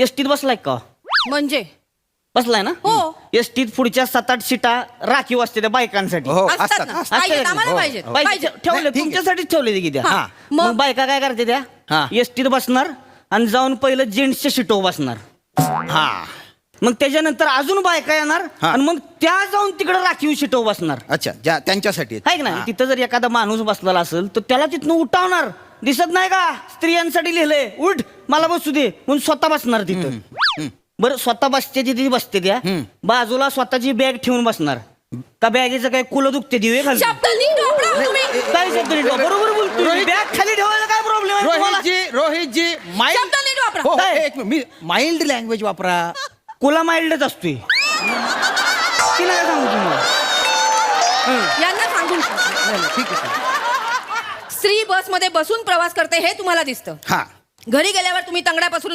एसटीत बसलाय का? म्हणजे बसलाय ना? हो. एसटीत पुढच्या 7-8 सीटा राखीव असते त्या बायकांसाठी. हो असतात असतात ना. असतात. पाहिजेत, आम्हाला हो. पाहिजेत. पाहिजे. पाहिजेत. ठेवले ठीक आहे. तुमच्यासाठीच ठेवले की त्या. हा. मग? मग बायका काय करते त्या? हा. एसटीत बसणार आणि जाऊन पहिलं जेंट्सच्या सीटवर बसणार. हा मग त्याच्यानंतर अजून बायका येणार हा. आणि मग त्या जाऊन तिकडे राखीव सीटवर बसणार. अच्छा ज्या त्यांच्यासाठी आहे की नाही? तिथं जर एखादा माणूस बसलेला असेल तर त्याला तिथनं उठावणार. दिसत नाही का स्त्रियांसाठी लिहिलंय उठ मला बसू दे म्हणून स्वतः बसणार तिथं. बरं स्वतः बसते तिथे बसते त्या बाजूला स्वतःची बॅग ठेवून बसणार का बॅगेचं काय कुलं दुखते दिवे खाली शब्द नीट वापरा हो तुम्ही. काय शब्द नीट वापरा? बरोबर बोलतोय रोहित- बॅग खाली ठेवायला काय प्रॉब्लेम आहे तुम्हाला? रोहितजी शब्द माइल्ड नीट वापरा. हो काय? एक मिनिट, मी माइल्ड लँग्वेज वापरा. कुला माइल्डच असतोय तिला काय सांगू तुम्हाला? यांना सांगून ठीक आहे sir. स्त्री बसमध्ये बसून प्रवास करते हे तुम्हाला दिसतं. हा घरी गेल्यावर तुम्ही तंगड्यापासून